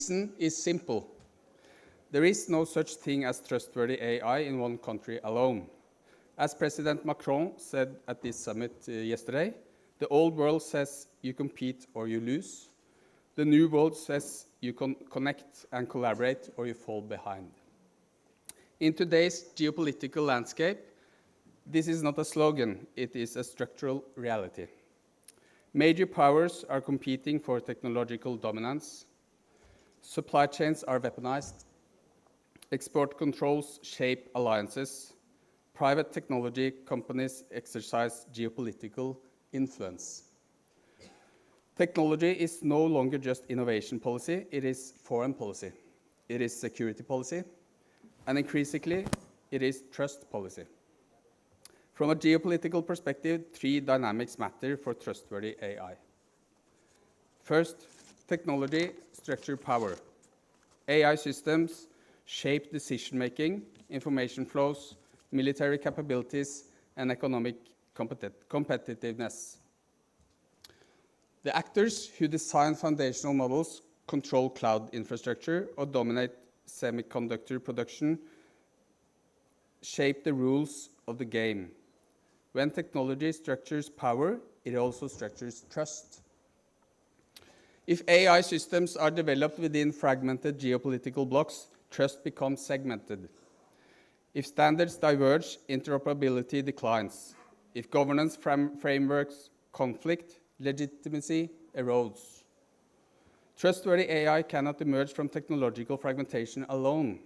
reason is simple. There is no such thing as trustworthy AI in one country alone. As President Macron said at this summit yesterday, the old world says you compete or you lose. The new world says you can connect and collaborate or you fall behind. In today's geopolitical landscape, this is not a slogan, it is a structural reality. Major powers are competing for technological dominance. Supply chains are weaponized. Export controls shape alliances. Private technology companies exercise geopolitical influence. Technology is no longer just innovation policy, it is foreign policy. It is security policy, and increasingly, it is trust policy. From a geopolitical perspective, three dynamics matter for trustworthy AI. First, technology, structure, power. AI systems shape decision-making, information flows, military capabilities, and economic competitiveness. The actors who design foundational models, control cloud infrastructure, or dominate semiconductor production shape the rules of the game. When technology structures power, it also structures trust. If AI systems are developed within fragmented geopolitical blocks, trust becomes segmented. If standards diverge, interoperability declines. If governance frameworks conflict, legitimacy erodes. Trustworthy AI cannot emerge from technological fragmentation alone.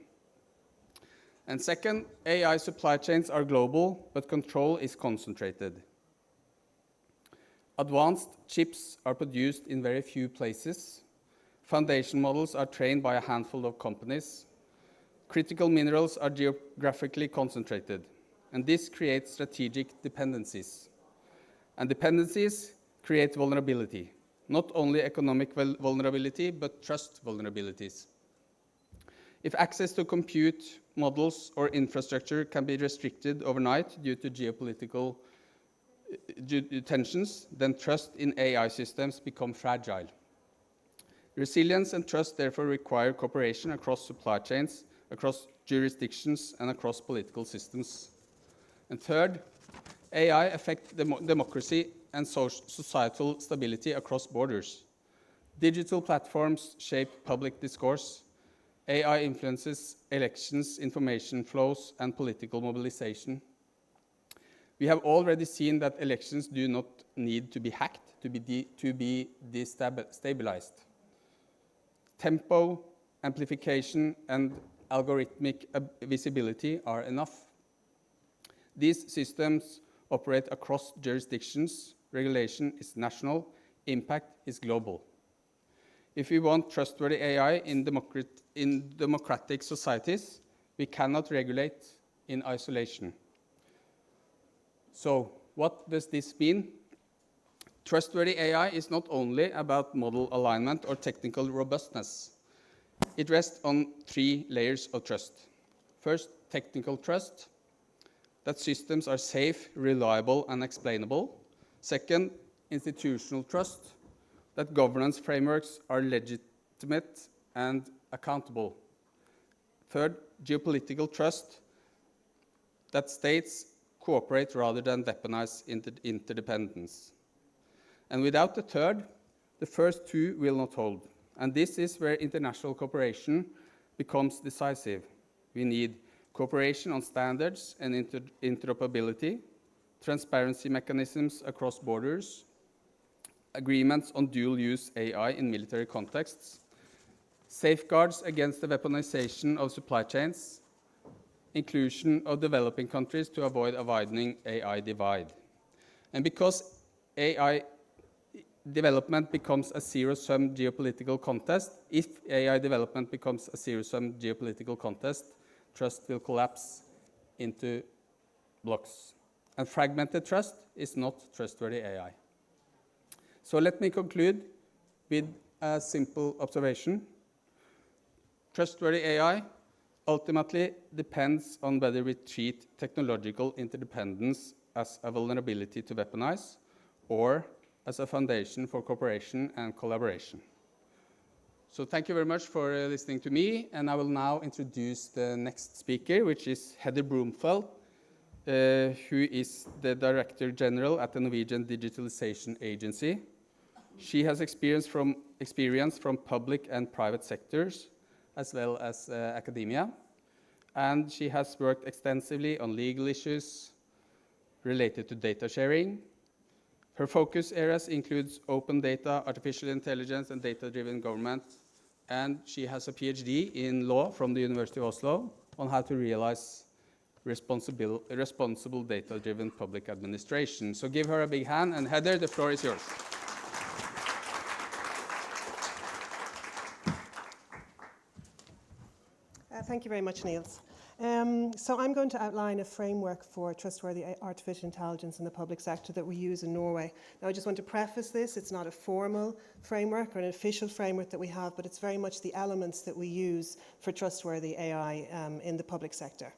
And second, AI supply chains are global, but control is concentrated. Advanced chips are produced in very few places. Foundation models are trained by a handful of companies. Critical minerals are geographically concentrated, and this creates strategic dependencies. And dependencies create vulnerability, not only economic vulnerability, but trust vulnerabilities. If access to compute models or infrastructure can be restricted overnight due to geopolitical tensions, then trust in AI systems become fragile. Resilience and trust therefore require cooperation across supply chains, across jurisdictions, and across political systems. And third, AI affects democracy and societal stability across borders. Digital platforms shape public discourse. AI influences elections, information flows, and political mobilization. We have already seen that elections do not need to be hacked to be destabilized. Tempo, amplification, and algorithmic visibility are enough. These systems operate across jurisdictions. Regulation is national. Impact is global. If we want trustworthy AI in democratic societies, we cannot regulate in isolation. So, what does this mean? Trustworthy AI is not only about model alignment or technical robustness. It rests on three layers of trust. First, technical trust, that systems are safe, reliable, and explainable. Second, institutional trust, that governance frameworks are legitimate and accountable. Third, geopolitical trust, that states cooperate rather than weaponize interdependence. And without the third, the first two will not hold. And this is where international cooperation becomes decisive. We need cooperation on standards and interoperability, transparency mechanisms across borders, agreements on dual-use AI in military contexts, safeguards against the weaponization of supply chains, inclusion of developing countries to avoid a widening AI divide. And because AI development becomes a zero-sum geopolitical contest, if AI development becomes a zero-sum geopolitical contest, trust will collapse into blocks. And fragmented trust is not trustworthy AI. So let me conclude with a simple observation. Trustworthy AI ultimately depends on whether we treat technological interdependence as a vulnerability to weaponize or as a foundation for cooperation and collaboration. So thank you very much for listening to me, and I will now introduce the next speaker, which is Heather Broomfeld, who is the Director General at the Norwegian Digitalization Agency. She has experience from public and private sectors, as well as academia, and she has worked extensively on legal issues related to data sharing. Her focus areas includes open data, artificial intelligence, and data-driven government, and she has a PhD in law from the University of Oslo on how to realize responsible data-driven public administration. So give her a big hand, and Heather, the floor is yours. Thank you very much, Niels. So I'm going to outline a framework for trustworthy artificial intelligence in the public sector that we use in Norway. Now, I just want to preface this. It's not a formal framework or an official framework that we have, but it's very much the elements that we use for trustworthy AI in the public sector.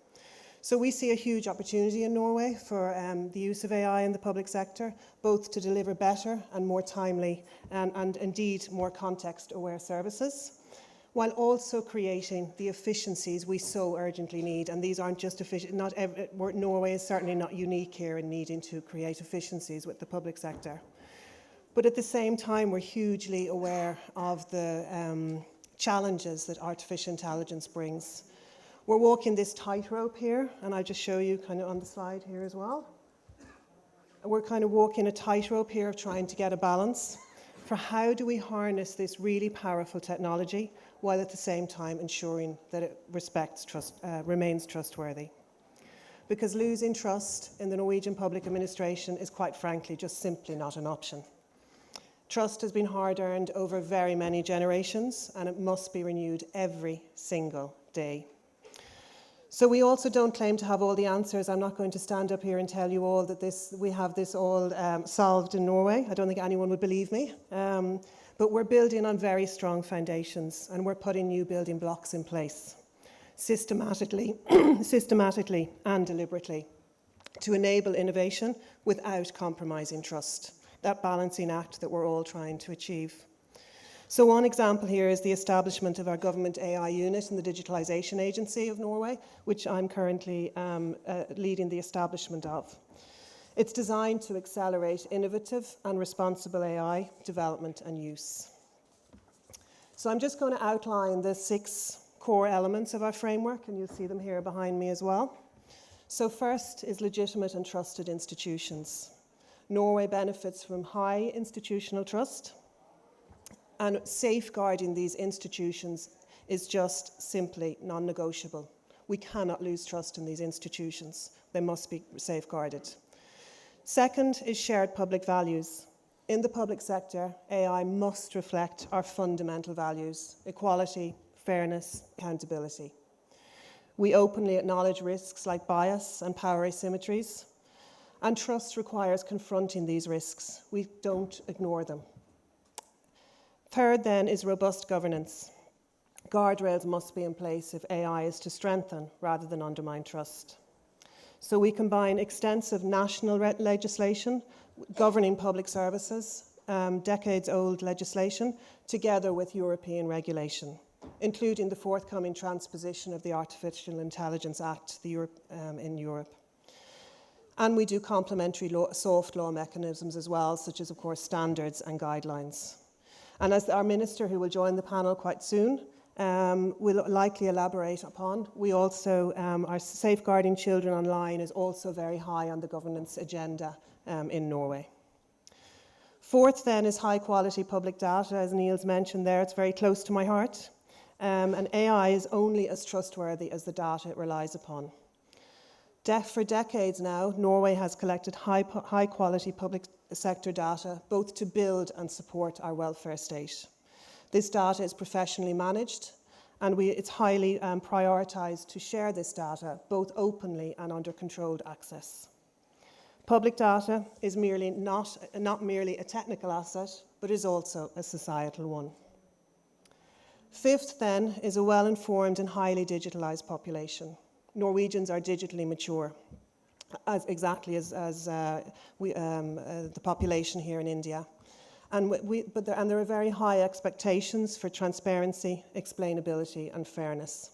So we see a huge opportunity in Norway for the use of AI in the public sector, both to deliver better and more timely and indeed more context-aware services, while also creating the efficiencies we so urgently need. And these aren't just Norway is certainly not unique here in needing to create efficiencies with the public sector. But at the same time, we're hugely aware of the challenges that artificial intelligence brings. We're walking this tightrope here, and I'll just show you kind of on the slide here as well. We're kind of walking a tightrope here of trying to get a balance for how do we harness this really powerful technology while at the same time ensuring that it remains trustworthy. Because losing trust in the Norwegian public administration is quite frankly just simply not an option. Trust has been hard earned over very many generations, and it must be renewed every single day. So we also don't claim to have all the answers. I'm not going to stand up here and tell you all that we have this all solved in Norway. I don't think anyone would believe me. But we're building on very strong foundations, and we're putting new building blocks in place systematically and deliberately to enable innovation without compromising trust, that balancing act that we're all trying to achieve. So one example here is the establishment of our government AI unit in the Digitalization Agency of Norway, which I'm currently leading the establishment of. It's designed to accelerate innovative and responsible AI development and use. So I'm just going to outline the 6 core elements of our framework, and you'll see them here behind me as well. So first is legitimate and trusted institutions. Norway benefits from high institutional trust, and safeguarding these institutions is just simply non-negotiable. We cannot lose trust in these institutions. They must be safeguarded. Second is shared public values. In the public sector, AI must reflect our fundamental values: equality, fairness, accountability. We openly acknowledge risks like bias and power asymmetries, and trust requires confronting these risks. We don't ignore them. Third, then, is robust governance. Guardrails must be in place if AI is to strengthen rather than undermine trust. So we combine extensive national legislation governing public services, decades-old legislation, together with European regulation, including the forthcoming transposition of the Artificial Intelligence Act in Europe. And we do complementary soft law mechanisms as well, such as, of course, standards and guidelines. And as our minister, who will join the panel quite soon, will likely elaborate upon, we also, our safeguarding children online is also very high on the governance agenda in Norway. Fourth, then, is high quality public data. As Niels mentioned there, it's very close to my heart. And AI is only as trustworthy as the data it relies upon. For decades now, Norway has collected high quality public sector data, both to build and support our welfare state. This data is professionally managed, and it's highly prioritised to share this data, both openly and under controlled access. Public data is not merely a technical asset, but is also a societal one. Fifth, then, is a well-informed and highly digitalised population. Norwegians are digitally mature, exactly as the population here in India. And there are very high expectations for transparency, explainability, and fairness.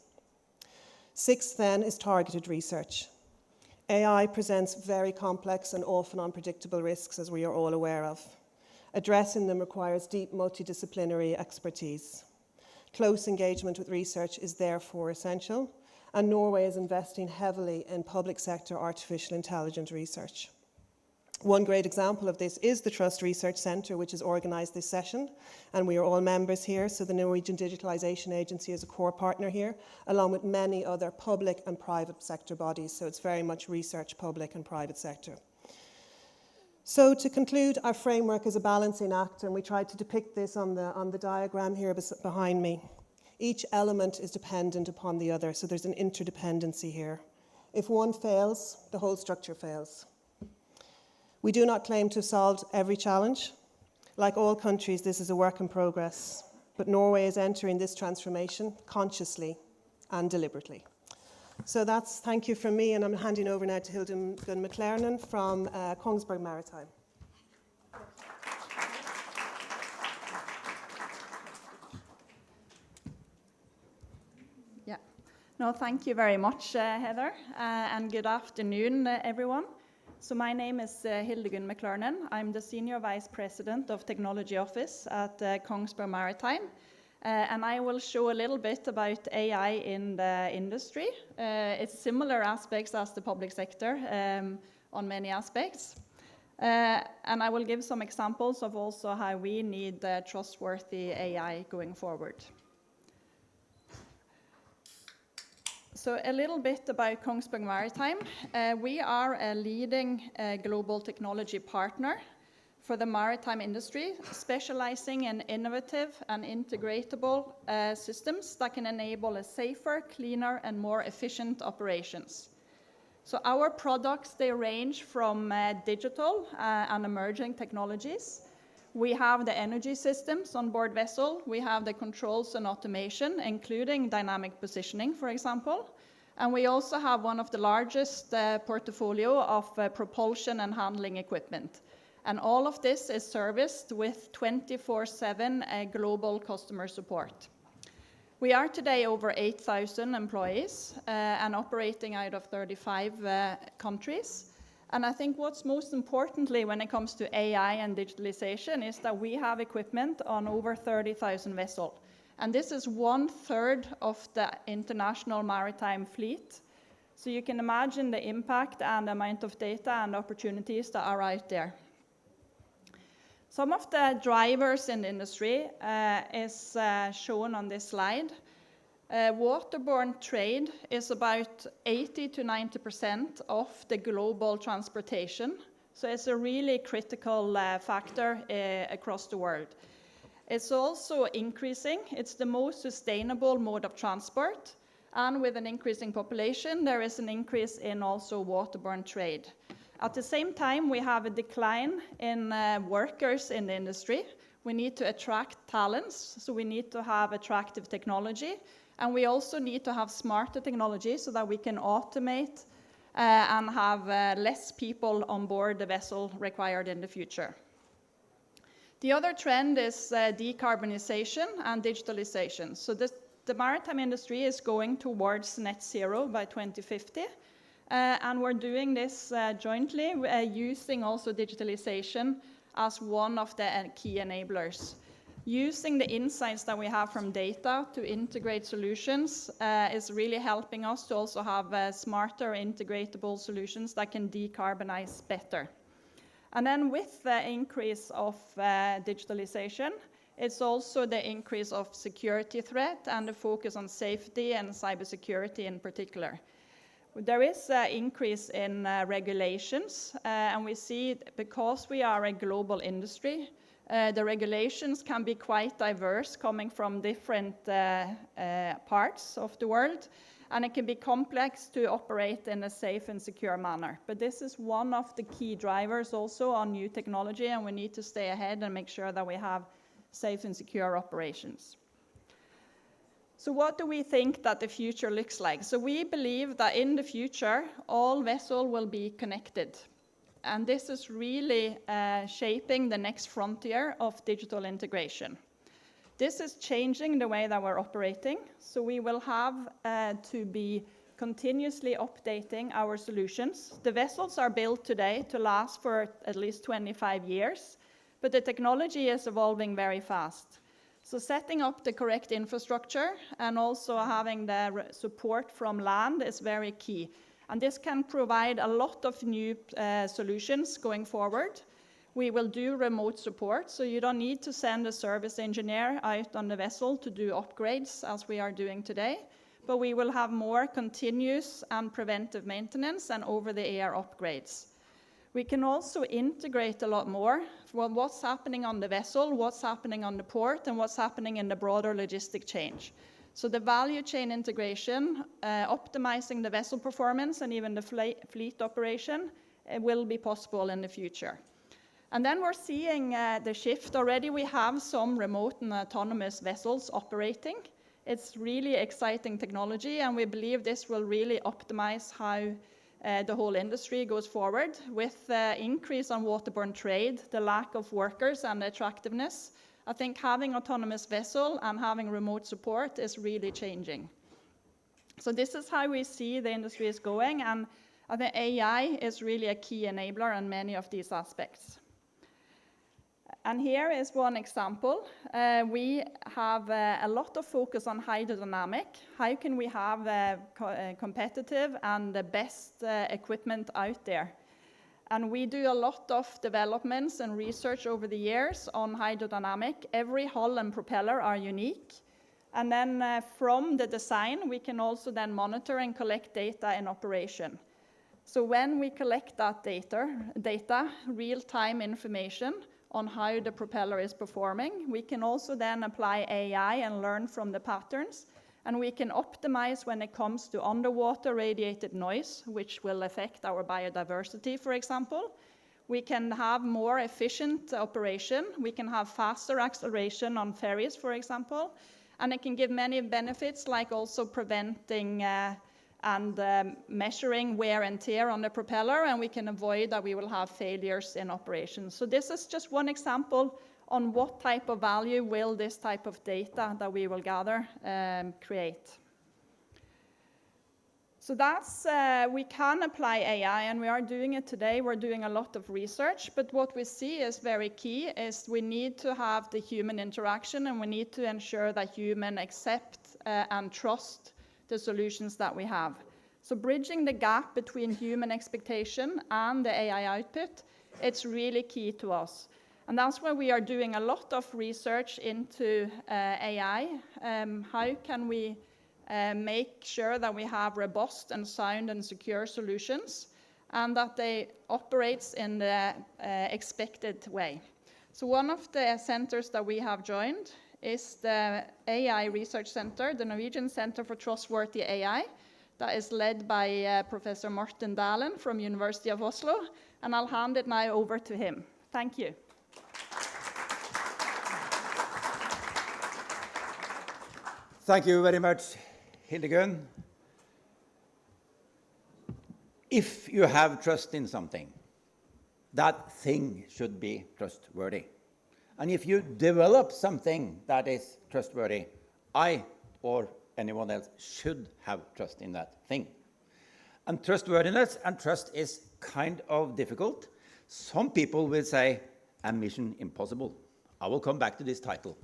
Sixth, then, is targeted research. AI presents very complex and often unpredictable risks, as we are all aware of. Addressing them requires deep multidisciplinary expertise. Close engagement with research is therefore essential, and Norway is investing heavily in public sector artificial intelligence research. One great example of this is the Trust Research Centre, which has organised this session, and we are all members here, so the Norwegian Digitalisation Agency is a core partner here, along with many other public and private sector bodies, so it's very much research, public and private sector. So to conclude, our framework is a balancing act, and we tried to depict this on the diagram here behind me. Each element is dependent upon the other, so there's an interdependency here. If one fails, the whole structure fails. We do not claim to have solved every challenge. Like all countries, this is a work in progress, but Norway is entering this transformation consciously and deliberately. So thank you from me, and I'm handing over now to Hildegunn McLernan from Kongsberg Maritime. Yeah. No, thank you very much, Heather, and good afternoon, everyone. So my name is Hildegunn McLernan. I'm the Senior Vice President of Technology Office at Kongsberg Maritime. And I will show a little bit about AI in the industry. It's similar aspects as the public sector on many aspects. And I will give some examples of also how we need trustworthy AI going forward. So a little bit about Kongsberg Maritime. We are a leading global technology partner for the maritime industry, specializing in innovative and integratable systems that can enable a safer, cleaner, and more efficient operations. So our products, they range from digital and emerging technologies. We have the energy systems on board vessel. We have the controls and automation, including dynamic positioning, for example. And we also have one of the largest portfolio of propulsion and handling equipment. And all of this is serviced with 24/7 global customer support. We are today over 8,000 employees and operating out of 35 countries. And I think what's most importantly when it comes to AI and digitalization is that we have equipment on over 30,000 vessels. And this is 1/3 of the international maritime fleet. So you can imagine the impact and the amount of data and opportunities that are out there. Some of the drivers in the industry is shown on this slide. Waterborne trade is about 80 to 90% of the global transportation. So it's a really critical factor across the world. It's also increasing. It's the most sustainable mode of transport. And with an increasing population, there is an increase in also waterborne trade. At the same time, we have a decline in workers in the industry. We need to attract talents, so we need to have attractive technology. And we also need to have smarter technology so that we can automate and have less people on board the vessel required in the future. The other trend is decarbonization and digitalization. So the maritime industry is going towards net zero by 2050. And we're doing this jointly, using also digitalization as one of the key enablers. Using the insights that we have from data to integrate solutions is really helping us to also have smarter integratable solutions that can decarbonize better. And then with the increase of digitalization, it's also the increase of security threat and the focus on safety and cybersecurity in particular. There is an increase in regulations, and we see because we are a global industry, the regulations can be quite diverse, coming from different parts of the world, and it can be complex to operate in a safe and secure manner. But this is one of the key drivers also on new technology, and we need to stay ahead and make sure that we have safe and secure operations. So what do we think that the future looks like? So we believe that in the future, all vessels will be connected. and this is really shaping the next frontier of digital integration. This is changing the way that we're operating, so we will have to be continuously updating our solutions. The vessels are built today to last for at least 25 years, but the technology is evolving very fast. So setting up the correct infrastructure and also having the support from land is very key. And this can provide a lot of new solutions going forward. We will do remote support, so you don't need to send a service engineer out on the vessel to do upgrades as we are doing today, but we will have more continuous and preventive maintenance and over-the-air upgrades. We can also integrate a lot more from what's happening on the vessel, what's happening on the port, and what's happening in the broader logistic chain. So the value chain integration, optimizing the vessel performance and even the fleet operation will be possible in the future. And then we're seeing the shift. Already we have some remote and autonomous vessels operating. It's really exciting technology, and we believe this will really optimize how the whole industry goes forward. With the increase on waterborne trade, the lack of workers and the attractiveness, I think having autonomous vessel and having remote support is really changing. So this is how we see the industry is going, and I think AI is really a key enabler in many of these aspects. And here is one example. We have a lot of focus on hydrodynamic. How can we have competitive and the best equipment out there? And we do a lot of developments and research over the years on hydrodynamic. Every hull and propeller are unique. And then from the design, we can also then monitor and collect data in operation. So when we collect that data, real-time information on how the propeller is performing, we can also then apply AI and learn from the patterns. And we can optimize when it comes to underwater radiated noise, which will affect our biodiversity, for example. We can have more efficient operation. We can have faster acceleration on ferries, for example. And it can give many benefits, like also preventing and measuring wear and tear on the propeller, and we can avoid that we will have failures in operation. So this is just one example on what type of value will this type of data that we will gather create. So that's, we can apply AI, and we are doing it today. We're doing a lot of research, but what we see is very key is we need to have the human interaction, and we need to ensure that humans accept and trust the solutions that we have. So bridging the gap between human expectation and the AI output, it's really key to us. And that's where we are doing a lot of research into AI. How can we make sure that we have robust and sound and secure solutions, and that they operate in the expected way? So one of the centers that we have joined is the AI Research Center, the Norwegian Center for Trustworthy AI, that is led by Professor Martin Dahlen from University of Oslo, and I'll hand it now over to him. Thank you. Thank you very much, Hildegunn. If you have trust in something, that thing should be trustworthy. And if you develop something that is trustworthy, I or anyone else should have trust in that thing. And trustworthiness and trust is kind of difficult. Some people will say, a mission impossible. I will come back to this title.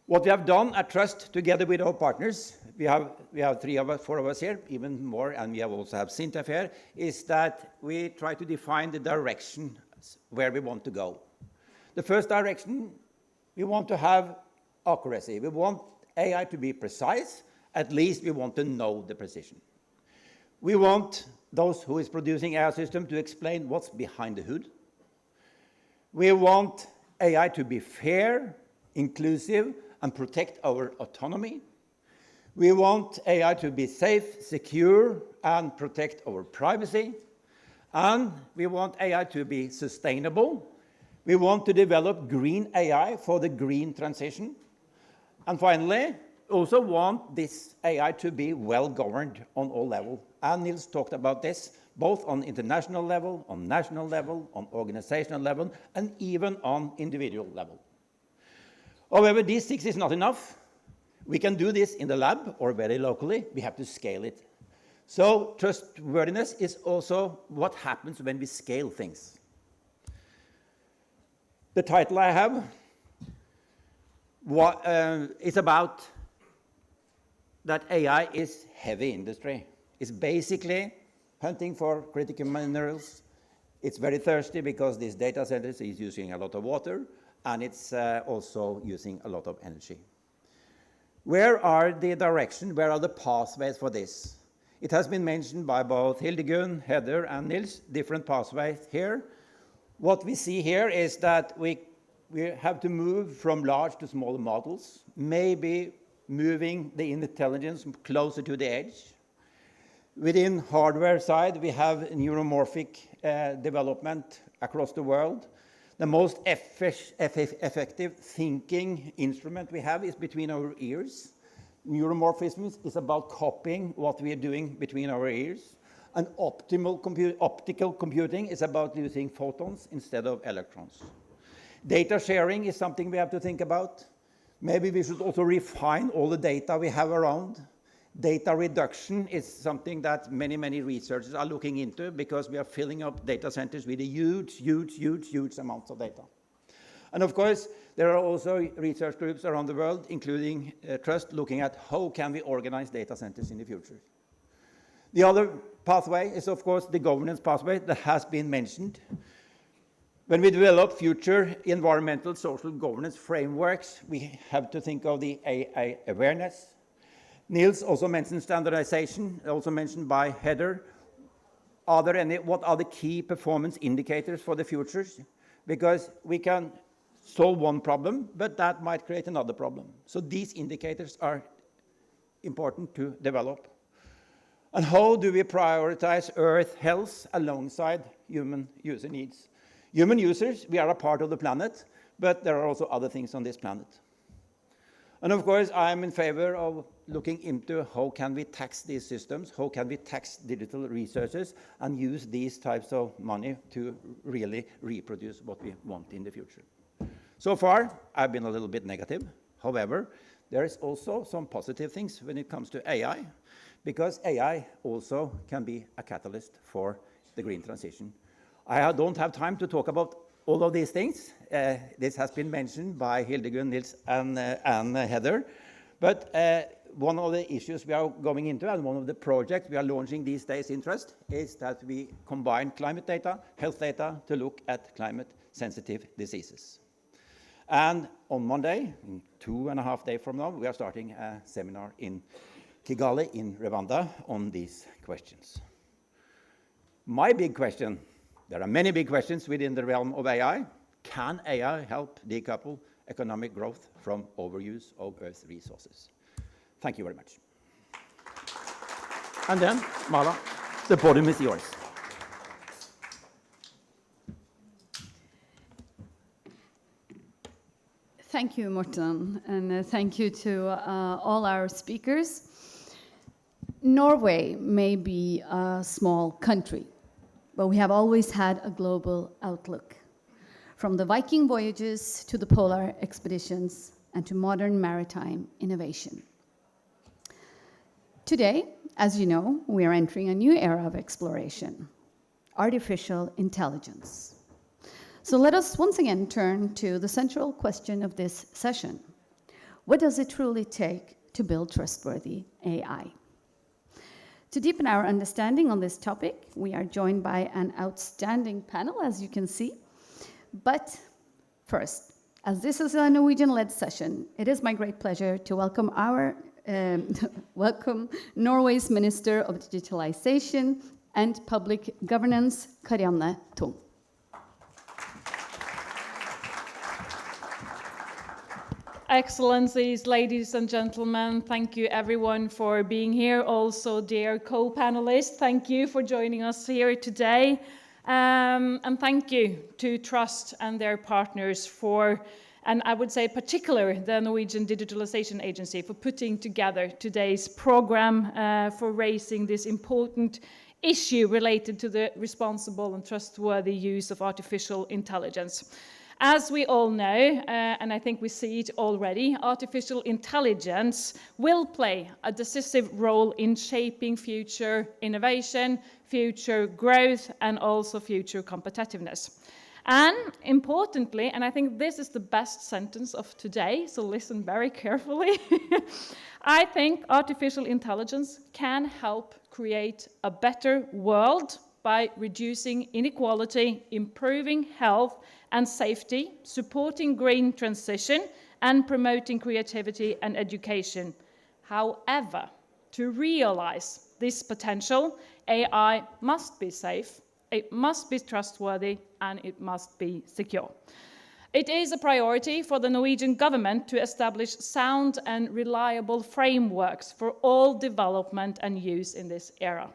What we have done at Trust, together with our partners, we have 4 of us here, even more, and we also have Sintef here, is that we try to define the direction where we want to go. The first direction, we want to have accuracy. We want AI to be precise. At least we want to know the precision. We want those who is producing AI system to explain what's behind the hood. We want AI to be fair, inclusive, and protect our autonomy. We want AI to be safe, secure, and protect our privacy. And we want AI to be sustainable. We want to develop green AI for the green transition. And finally, also want this AI to be well governed on all levels. And Niels talked about this, both on international level, on national level, on organizational level, and even on individual level. However, these 6 is not enough. We can do this in the lab or very locally. We have to scale it. So trustworthiness is also what happens when we scale things. The title I have is about that AI is heavy industry. It's basically hunting for critical minerals. It's very thirsty because this data center is using a lot of water, and it's also using a lot of energy. Where are the direction, where are the pathways for this? It has been mentioned by both Hildegunn, Heather, and Niels, different pathways here. What we see here is that we have to move from large to smaller models, maybe moving the intelligence closer to the edge. Within hardware side, we have neuromorphic development across the world. The most effective thinking instrument we have is between our ears. Neuromorphism is about copying what we are doing between our ears. And optical computing is about using photons instead of electrons. Data sharing is something we have to think about. Maybe we should also refine all the data we have around. Data reduction is something that many researchers are looking into because we are filling up data centers with a huge amounts of data. And of course, there are also research groups around the world, including Trust, looking at how can we organize data centers in the future. The other pathway is, of course, the governance pathway that has been mentioned. When we develop future environmental social governance frameworks, we have to think of the AI awareness. Niels also mentioned standardization, also mentioned by Heather. What are the key performance indicators for the futures? Because we can solve one problem, but that might create another problem. So these indicators are important to develop. And how do we prioritize Earth health alongside human user needs? Human users, we are a part of the planet, but there are also other things on this planet. And of course, I'm in favor of looking into how can we tax these systems, how can we tax digital researchers, and use these types of money to really reproduce what we want in the future. So far, I've been a little bit negative. However, there is also some positive things when it comes to AI, because AI also can be a catalyst for the green transition. I don't have time to talk about all of these things. This has been mentioned by Hildegunn, Niels, and Heather. But one of the issues we are going into, and one of the projects we are launching these days in Trust, is that we combine climate data, health data, to look at climate-sensitive diseases. And on Monday, 2.5 days from now, we are starting a seminar in Kigali in Rwanda on these questions. My big question, there are many big questions within the realm of AI. Can AI help decouple economic growth from overuse of Earth's resources? Thank you very much. And then, Mala, the podium is yours. Thank you, Morten, and thank you to all our speakers. Norway may be a small country, but we have always had a global outlook. From the Viking voyages to the polar expeditions and to modern maritime innovation. Today, as you know, we are entering a new era of exploration, artificial intelligence. So let us once again turn to the central question of this session. What does it truly take to build trustworthy AI? To deepen our understanding on this topic, we are joined by an outstanding panel, as you can see. But first, as this is a Norwegian-led session, it is my great pleasure to welcome welcome Norway's Minister of Digitalization and Public Governance, Karianne Tung. Excellencies, ladies and gentlemen, thank you everyone for being here. Also, dear co-panelists, thank you for joining us here today. And thank you to Trust and their partners for and I would say particularly the Norwegian Digitalization Agency for putting together today's program for raising this important issue related to the responsible and trustworthy use of artificial intelligence. As we all know, and I think we see it already, artificial intelligence will play a decisive role in shaping future innovation, future growth, and also future competitiveness. And importantly, and I think this is the best sentence of today, so listen very carefully, I think artificial intelligence can help create a better world by reducing inequality, improving health and safety, supporting green transition, and promoting creativity and education. However, to realize this potential, AI must be safe, it must be trustworthy, and it must be secure. It is a priority for the Norwegian government to establish sound and reliable frameworks for all development and use in this era.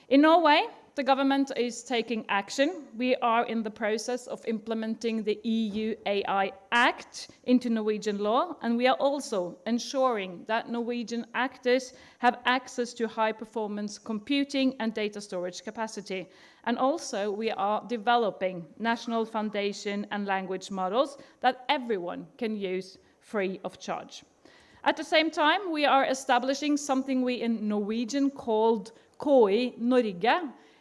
In Norway, the government is taking action. We are in the process of implementing the EU AI Act into Norwegian law, and we are also ensuring that Norwegian actors have access to high-performance computing and data storage capacity. And also, we are developing national foundation and language models that everyone can use free of charge. At the same time, we are establishing something we in Norwegian called KI Norge.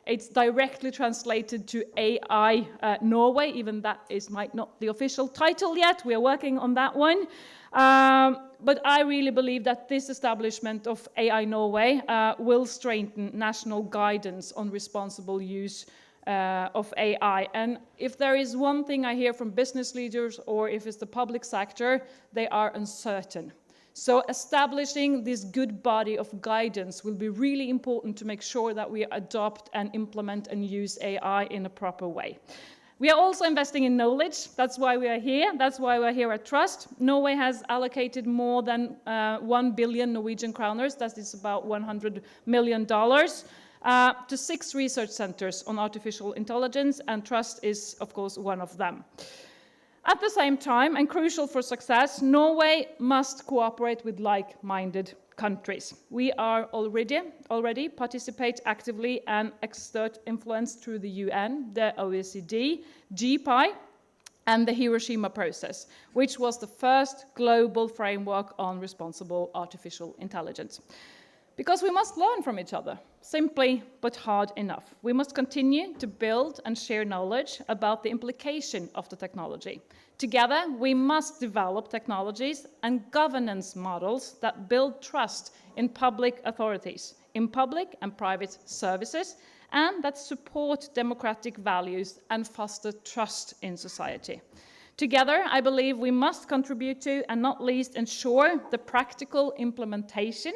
It's directly translated to AI Norway, even that might not be the official title yet. We are working on that one. But I really believe that this establishment of AI Norway will strengthen national guidance on responsible use of AI. And if there is one thing I hear from business leaders or if it's the public sector, they are uncertain. So establishing this good body of guidance will be really important to make sure that we adopt and implement and use AI in a proper way. We are also investing in knowledge. That's why we are here. That's why we're here at Trust. Norway has allocated more than 1 billion Norwegian kroners, that is about $100 million, to 6 research centers on artificial intelligence, and Trust is, of course, one of them. At the same time, and crucial for success, Norway must cooperate with like-minded countries. We are already participate actively and exert influence through the UN, the OECD, GPI, and the Hiroshima process, which was the first global framework on responsible artificial intelligence. Because we must learn from each other, simply but hard enough. We must continue to build and share knowledge about the implication of the technology. Together, we must develop technologies and governance models that build trust in public authorities, in public and private services, and that support democratic values and foster trust in society. Together, I believe we must contribute to, and not least ensure, the practical implementation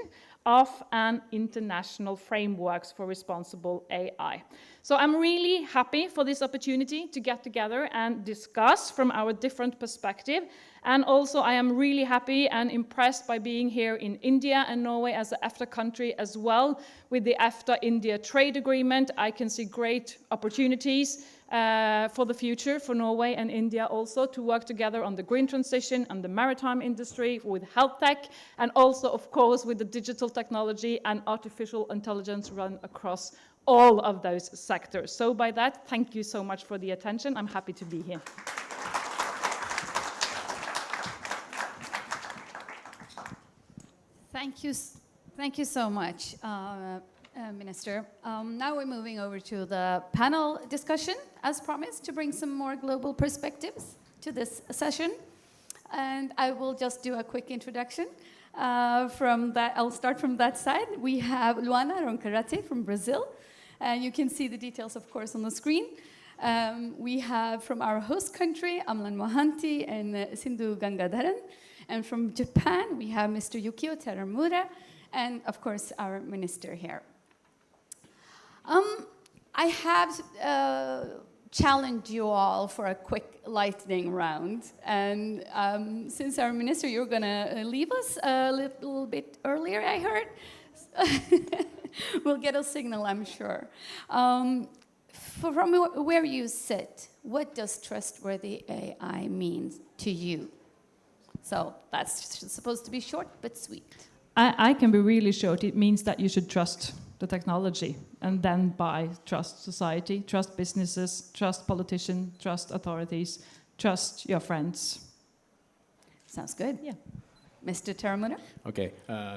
of an international frameworks for responsible AI. So I'm really happy for this opportunity to get together and discuss from our different perspective. And also I am really happy and impressed by being here in India and Norway as an EFTA country as well. With the EFTA-India trade agreement, I can see great opportunities for the future for Norway and India also to work together on the green transition and the maritime industry with health tech, and also, of course, with the digital technology and artificial intelligence run across all of those sectors. So by that, thank you so much for the attention. I'm happy to be here. Thank you so much, Minister. Now we're moving over to the panel discussion, as promised, to bring some more global perspectives to this session. And I will just do a quick introduction. I'll start from that side. We have Luana Roncarate from Brazil. You can see the details, of course, on the screen. We have from our host country, Amlan Mohanty and Sindhu Gangadharan. And from Japan, we have Mr. Yukio Teramura, and of course, our minister here. I have challenged you all for a quick lightning round. And since our minister, you're going to leave us a little bit earlier, I heard. We'll get a signal, I'm sure. From where you sit, what does trustworthy AI mean to you? So that's supposed to be short but sweet. I can be really short. It means that you should trust the technology and then trust society, trust businesses, trust politicians, trust authorities, trust your friends. Sounds good. Yeah. Mr. Teramura? Okay,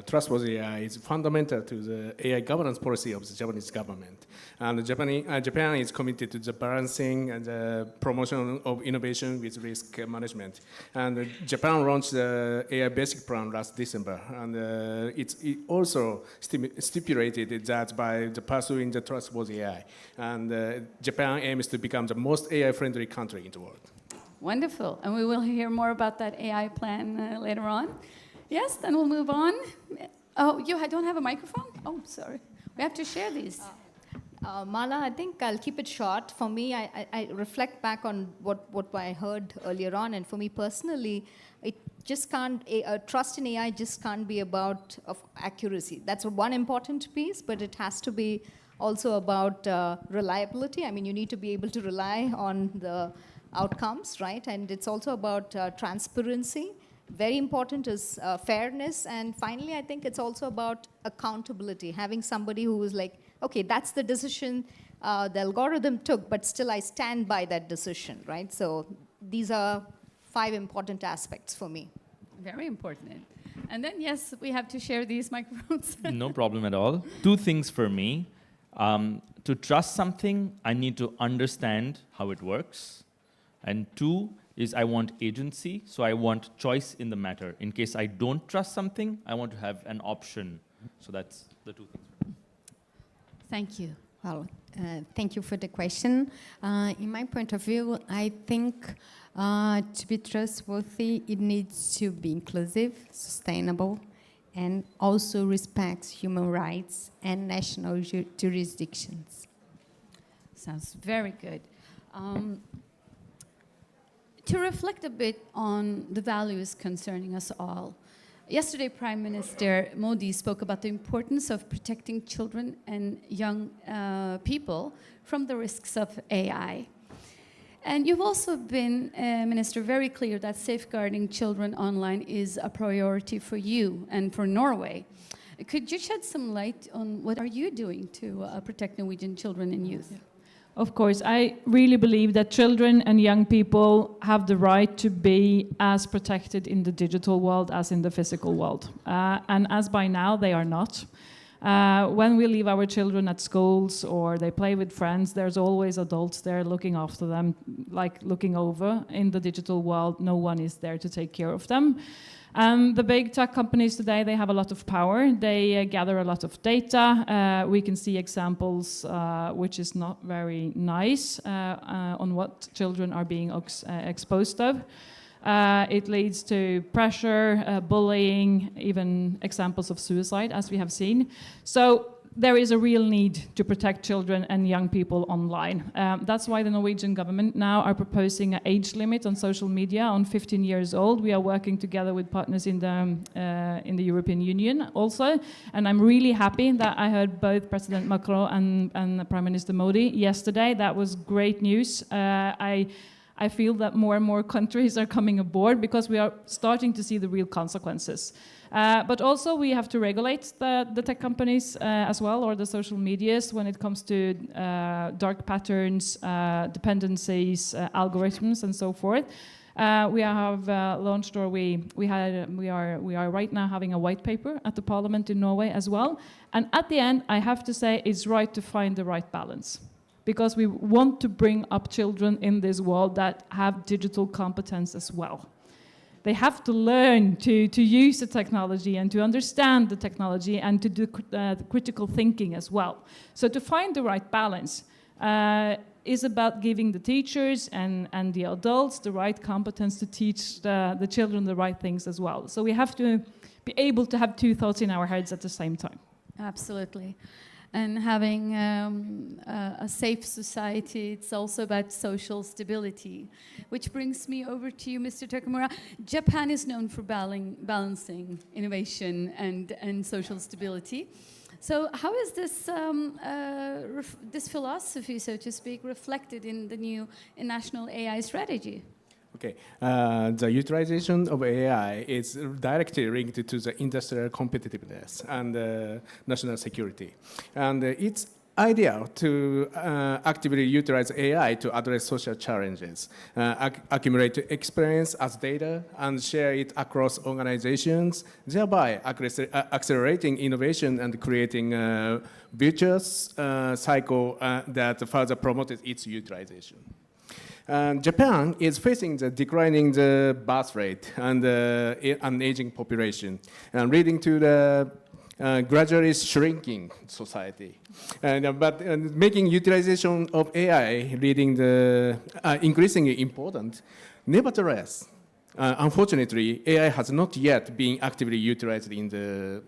Trustworthy AI is fundamental to the AI governance policy of the Japanese government. And Japan is committed to the balancing and the promotion of innovation with risk management. And Japan launched the AI Basic Plan last December. And it also stipulated that by pursuing the Trustworthy AI. And Japan aims to become the most AI-friendly country in the world. Wonderful. And we will hear more about that AI plan later on. Yes, then we'll move on. Oh, don't have a microphone? Oh, sorry. We have to share these. Mala, I think I'll keep it short. For me, I reflect back on what I heard earlier on, and for me personally, it just can't, trust in AI just can't be about accuracy. That's one important piece, but it has to be also about reliability. I mean, you need to be able to rely on the outcomes, right? And it's also about transparency. Very important is fairness. And finally, I think it's also about accountability, having somebody who is like, okay, that's the decision the algorithm took, but still I stand by that decision, right? So these are 5 important aspects for me. Very important. And then, yes, we have to share these microphones. No problem at all. 2 things for me. To trust something, I need to understand how it works. And 2 is I want agency, so I want choice in the matter. In case I don't trust something, I want to have an option. So that's the 2 things. Thank you. Well, thank you for the question. In my point of view, I think to be trustworthy, it needs to be inclusive, sustainable, and also respects human rights and national jurisdictions. Sounds very good. To reflect a bit on the values concerning us all, yesterday Prime Minister Modi spoke about the importance of protecting children and young people from the risks of AI. And you've also been, Minister, very clear that safeguarding children online is a priority for you and for Norway. Could you shed some light on what are you doing to protect Norwegian children and youth? Yeah. Of course, I really believe that children and young people have the right to be as protected in the digital world as in the physical world. And as by now, they are not. When we leave our children at schools or they play with friends, there's always adults there looking after them, like looking over. In the digital world, no one is there to take care of them. The big tech companies today, they have a lot of power. They gather a lot of data. We can see examples which is not very nice on what children are being exposed of. It leads to pressure, bullying, even examples of suicide, as we have seen. So there is a real need to protect children and young people online. That's why the Norwegian government now are proposing an age limit on social media on 15 years old. We are working together with partners in the European Union also. And I'm really happy that I heard both President Macron and Prime Minister Modi yesterday. That was great news. I feel that more and more countries are coming aboard because we are starting to see the real consequences. But also we have to regulate the tech companies as well, or the social medias, when it comes to dark patterns, dependencies, algorithms, and so forth. We have launched, or we are right now having a white paper at the Parliament in Norway as well. And at the end, I have to say, it's right to find the right balance, because we want to bring up children in this world that have digital competence as well. They have to learn to use the technology and to understand the technology and to do critical thinking as well. So to find the right balance is about giving the teachers and the adults the right competence to teach the children the right things as well. So we have to be able to have 2 thoughts in our heads at the same time. Absolutely. And having a safe society, it's also about social stability. Which brings me over to you, Mr. Takamura. Japan is known for balancing innovation and social stability. So how is this this philosophy, so to speak, reflected in the new national AI strategy? Okay, the utilization of AI is directly linked to the industrial competitiveness and national security. And it's ideal to actively utilize AI to address social challenges, accumulate experience as data, and share it across organizations, thereby accelerating innovation and creating a virtuous cycle that further promotes its utilization. Japan is facing the declining the birth rate and an aging population, leading to the gradually shrinking society. But making utilization of AI leading the increasingly important. Nevertheless, unfortunately, AI has not yet been actively utilized in the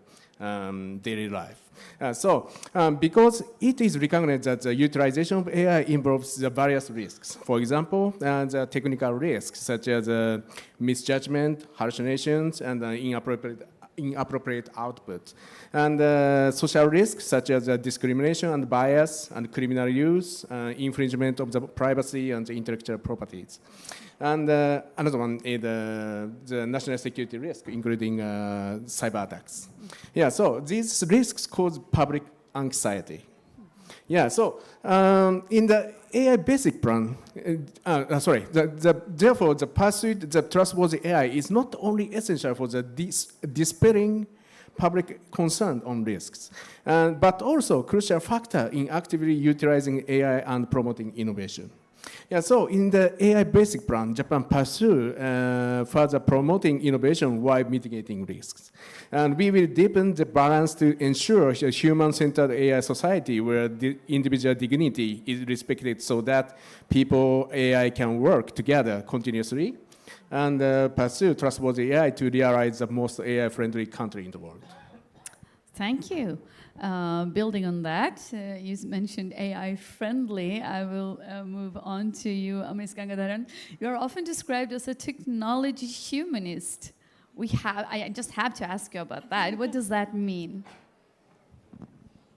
daily life. Because it is recognized that the utilization of AI involves the various risks. For example, the technical risks such as misjudgment, hallucinations, and inappropriate output. And social risks such as discrimination and bias and criminal use, infringement of the privacy and the intellectual properties. And another one is the national security risk, including cyber attacks. Yeah, so these risks cause public anxiety. Yeah, so in the AI basic plan, therefore the pursuit, the trustworthy AI is not only essential for the dispelling public concern on risks, but also a crucial factor in actively utilizing AI and promoting innovation. Yeah, so in the AI basic plan, Japan pursue further promoting innovation while mitigating risks. And we will deepen the balance to ensure a human-centered AI society where the individual dignity is respected so that people, AI can work together continuously and pursue trustworthy AI to realize the most AI-friendly country in the world. Thank you. Building on that, you mentioned AI-friendly. I will move on to you, Ms. Gangadharan. You are often described as a technology humanist. I just have to ask you about that. What does that mean?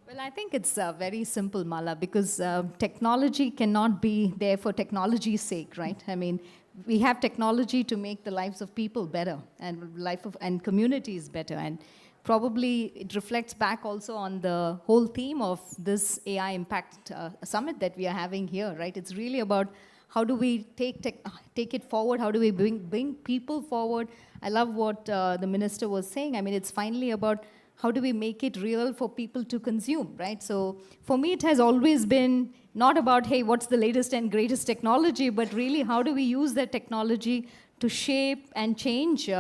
Well, I think it's very simple, Mala, because technology cannot be there for technology's sake, right? I mean, we have technology to make the lives of people better and communities better. And probably it reflects back also on the whole theme of this AI Impact Summit that we are having here, right? It's really about how do we take it forward, how do we bring people forward. I love what the minister was saying. I mean, it's finally about how do we make it real for people to consume, right? So for me, it has always been not about, hey, what's the latest and greatest technology, but really how do we use that technology to shape and change.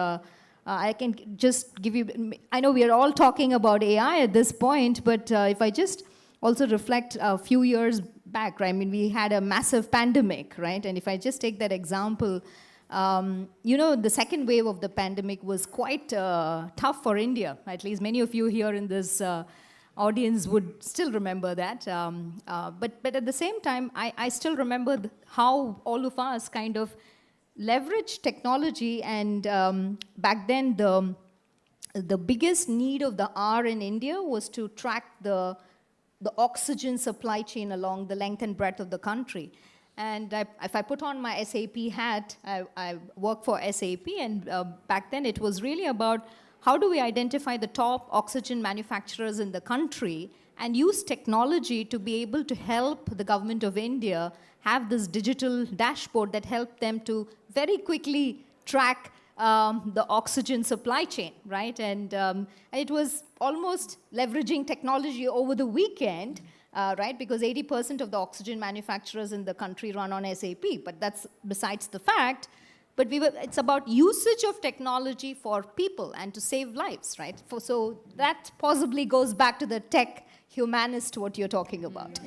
I can just give you, I know we are all talking about AI at this point, but if I just also reflect a few years back, right? I mean, we had a massive pandemic, right? And if I just take that example, the second wave of the pandemic was quite tough for India. At least many of you here in this audience would still remember that. But at the same time, I still remember how all of us kind of leveraged technology. And back then, the biggest need of the hour in India was to track the oxygen supply chain along the length and breadth of the country. And if I put on my SAP hat, I work for SAP, and back then it was really about how do we identify the top oxygen manufacturers in the country and use technology to be able to help the government of India have this digital dashboard that helped them to very quickly track the oxygen supply chain, right? And it was almost leveraging technology over the weekend, right? Because 80% of the oxygen manufacturers in the country run on SAP, but that's besides the fact. But it's about usage of technology for people and to save lives, right? So that possibly goes back to the tech humanist, what you're talking about.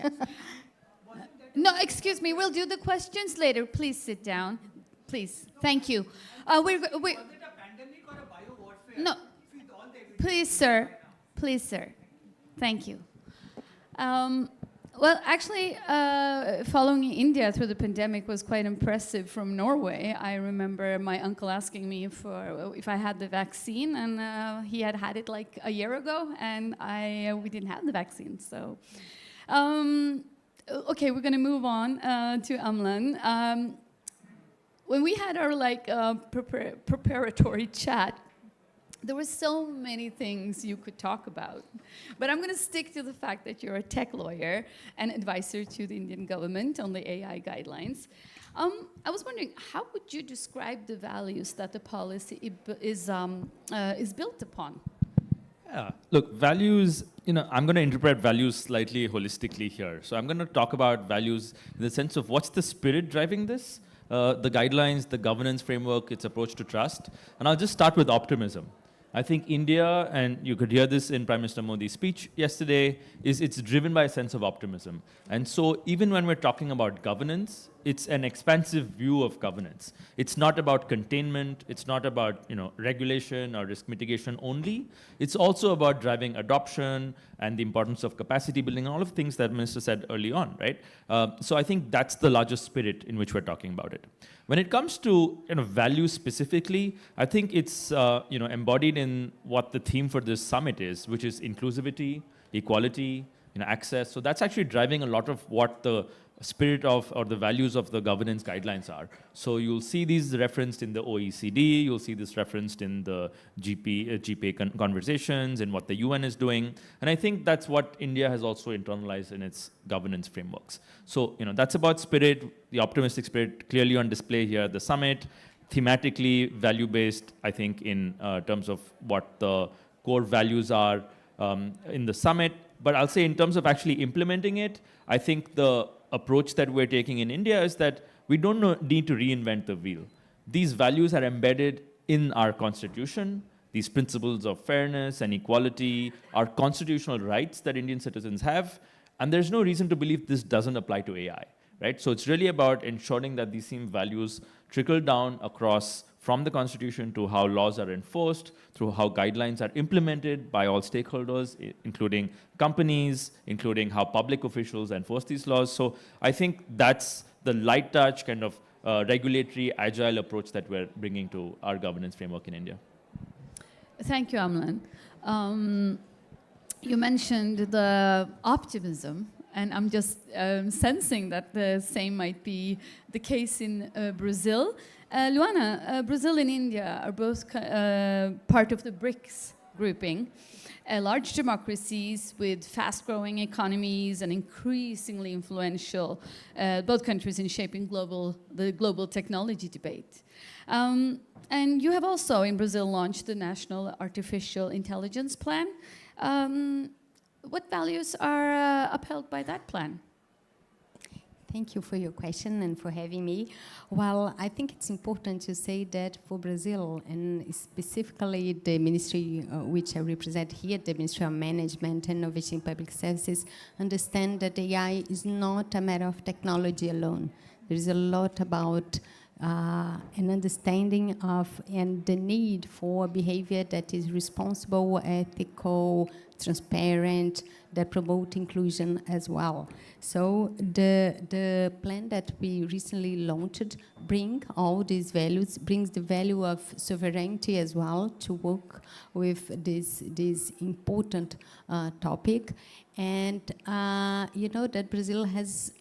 No, excuse me, we'll do the questions later. Please sit down. Please, thank you. We're Was it a pandemic or a bio-warfare? No, please, sir. Please, sir. Thank you. Well, actually, following India through the pandemic was quite impressive from Norway. I remember my uncle asking me if I had the vaccine, and he had it like a year ago, and we didn't have the vaccine. So, okay, we're going to move on to Amlan. when we had our preparatory chat, there were so many things you could talk about. But I'm going to stick to the fact that you're a tech lawyer and advisor to the Indian government on the AI guidelines. I was wondering, how would you describe the values that the policy is built upon? Yeah, look, values, I'm going to interpret values slightly holistically here. So I'm going to talk about values in the sense of what's the spirit driving this, the guidelines, the governance framework, its approach to trust. And I'll just start with optimism. I think India, and you could hear this in Prime Minister Modi's speech yesterday, it's driven by a sense of optimism. And so even when we're talking about governance, it's an expansive view of governance. It's not about containment, it's not about regulation or risk mitigation only. It's also about driving adoption and the importance of capacity building, all of the things that the Minister said early on, right? So I think that's the largest spirit in which we're talking about it. When it comes to values specifically, I think it's embodied in what the theme for this summit is, which is inclusivity, equality, access. So that's actually driving a lot of what the spirit of or the values of the governance guidelines are. So you'll see these referenced in the OECD, you'll see this referenced in the GPA conversations and what the UN is doing. And I think that's what India has also internalized in its governance frameworks. So that's about spirit, the optimistic spirit clearly on display here at the summit, thematically value-based, I think, in terms of what the core values are in the summit. But I'll say in terms of actually implementing it, I think the approach that we're taking in India is that we don't need to reinvent the wheel. These values are embedded in our constitution. These principles of fairness and equality are constitutional rights that Indian citizens have, and there's no reason to believe this doesn't apply to AI, right? So it's really about ensuring that these same values trickle down across from the constitution to how laws are enforced, through how guidelines are implemented by all stakeholders, including companies, including how public officials enforce these laws. So I think that's the light touch kind of regulatory, agile approach that we're bringing to our governance framework in India. Thank you, Amlan. You mentioned the optimism, and I'm just sensing that the same might be the case in Brazil. Luana, Brazil and India are both part of the BRICS grouping, large democracies with fast-growing economies and increasingly influential, both countries in shaping the global technology debate. And you have also, in Brazil, launched the National Artificial Intelligence Plan. What values are upheld by that plan? Thank you for your question and for having me. Well, I think it's important to say that for Brazil, and specifically the ministry which I represent here, the Ministry of Management and Innovation in Public Services, understand that AI is not a matter of technology alone. There is a lot about an understanding of and the need for behavior that is responsible, ethical, transparent, that promote inclusion as well. So the plan that we recently launched brings all these values, brings the value of sovereignty as well to work with this important topic. And you know that Brazil has,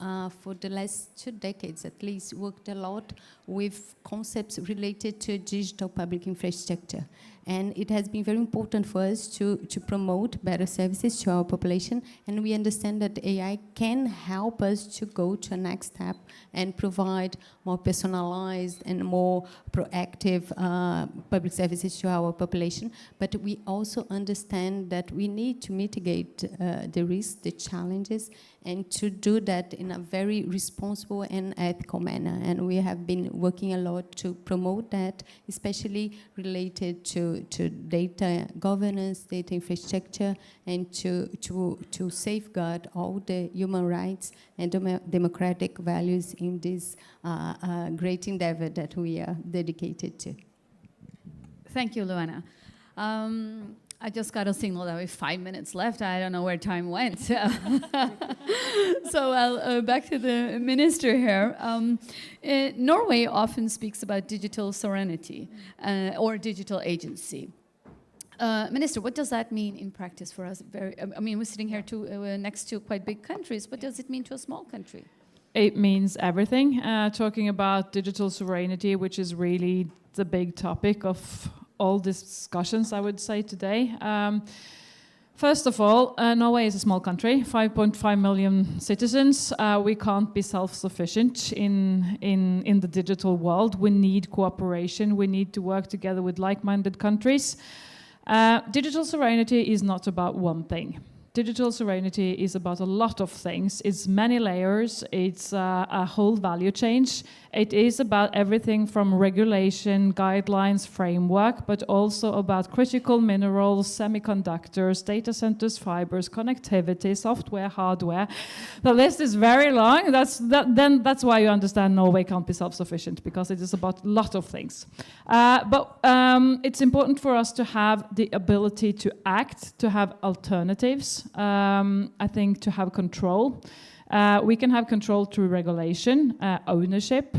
for the last 2 decades at least, worked a lot with concepts related to digital public infrastructure. And it has been very important for us to promote better services to our population. And we understand that AI can help us to go to a next step and provide more personalized and more proactive public services to our population. But we also understand that we need to mitigate the risks, the challenges, and to do that in a very responsible and ethical manner. And we have been working a lot to promote that, especially related to data governance, data infrastructure, and to safeguard all the human rights and democratic values in this great endeavor that we are dedicated to. Thank you, Luana. I just got a signal that we have 5 minutes left. I don't know where time went. So I'll back to the minister here. Norway often speaks about digital sovereignty or digital agency. Minister, what does that mean in practice for us? I mean, we're sitting here next to quite big countries. What does it mean to a small country? it means everything. Talking about digital sovereignty, which is really the big topic of all discussions, I would say, today. First of all, Norway is a small country, 5.5 million citizens. We can't be self-sufficient in the digital world. We need cooperation. We need to work together with like-minded countries. Digital sovereignty is not about one thing. Digital sovereignty is about a lot of things. It's many layers. It's a whole value chain. It is about everything from regulation, guidelines, framework, but also about critical minerals, semiconductors, data centers, fibers, connectivity, software, hardware. The list is very long. That's why you understand Norway can't be self-sufficient, because it is about a lot of things. But it's important for us to have the ability to act, to have alternatives. I think to have control. We can have control through regulation, ownership,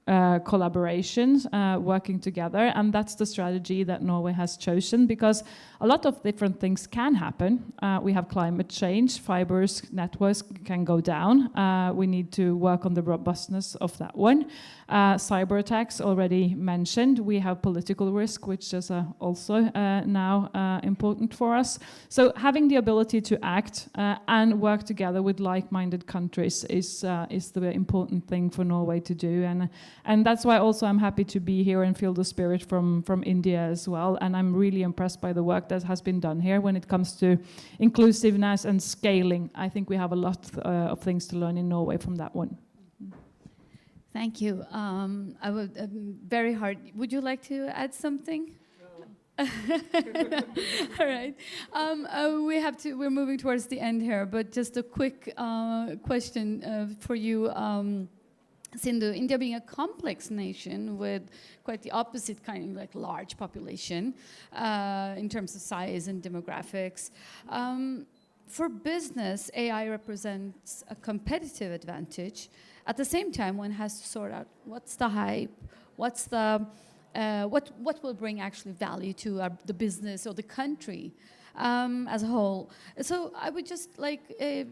collaborations, working together, and that's the strategy that Norway has chosen, because a lot of different things can happen. We have climate change, fibers, networks can go down. We need to work on the robustness of that one. Cyber attacks already mentioned. We have political risk, which is also now important for us. So having the ability to act and work together with like-minded countries is the important thing for Norway to do. And that's why also I'm happy to be here and feel the spirit from India as well. And I'm really impressed by the work that has been done here when it comes to inclusiveness and scaling. I think we have a lot of things to learn in Norway from that one. Thank you. I would very hard. Would you like to add something? No. All right. We're moving towards the end here, but just a quick question for you. Sindhu, India being a complex nation with quite the opposite kind of like large population in terms of size and demographics. For business, AI represents a competitive advantage. At the same time, one has to sort out what's the hype, what's the what will bring actually value to the business or the country as a whole. So I would just like a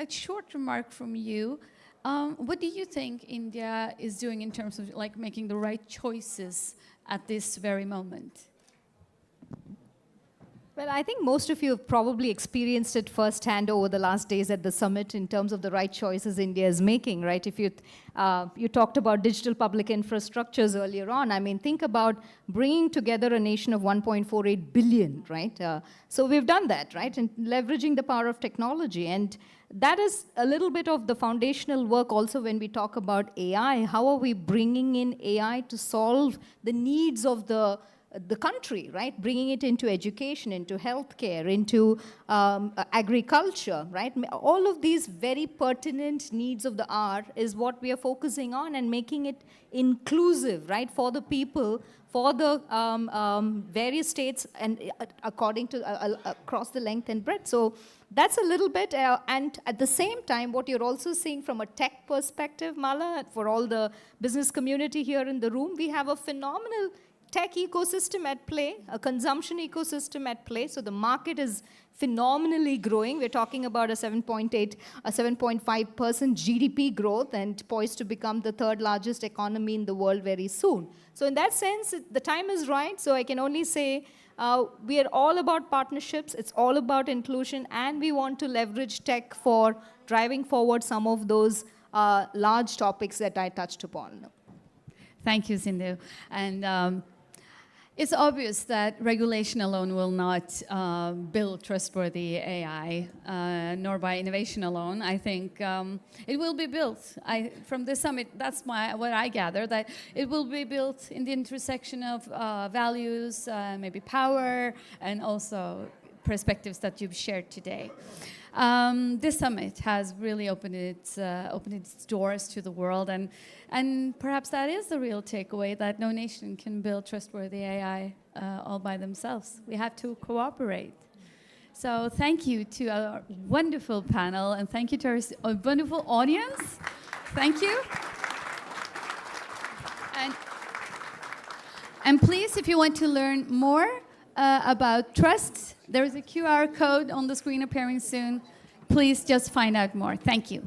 short remark from you. What do you think India is doing in terms of like making the right choices at this very moment? Well, I think most of you have probably experienced it firsthand over the last days at the summit in terms of the right choices India is making, right? If you talked about digital public infrastructures earlier on, I mean, think about bringing together a nation of 1.48 billion, right? So we've done that, right? And leveraging the power of technology. And that is a little bit of the foundational work also when we talk about AI. How are we bringing in AI to solve the needs of the country, right? Bringing it into education, into healthcare, into agriculture, right? All of these very pertinent needs of the hour is what we are focusing on, and making it inclusive, right? For the people, for the various states, and according to across the length and breadth. So that's a little bit, and at the same time, what you're also seeing from a tech perspective, Mala, for all the business community here in the room, we have a phenomenal tech ecosystem at play, a consumption ecosystem at play. So the market is phenomenally growing. We're talking about a 7.5% GDP growth, and poised to become the third largest economy in the world very soon. So in that sense, the time is right. So I can only say we are all about partnerships. It's all about inclusion, and we want to leverage tech for driving forward some of those large topics that I touched upon. Thank you, Sindhu. And it's obvious that regulation alone will not build trustworthy AI, nor by innovation alone. I think it will be built. From this summit, that's what I gather, that it will be built in the intersection of values, maybe power, and also perspectives that you've shared today. This summit has really opened its doors to the world, and perhaps that is the real takeaway, that no nation can build trustworthy AI all by themselves. We have to cooperate. So thank you to our wonderful panel, and thank you to our wonderful audience. Thank you. And please, if you want to learn more about trust, there is a QR code on the screen appearing soon. Please just find out more. Thank you.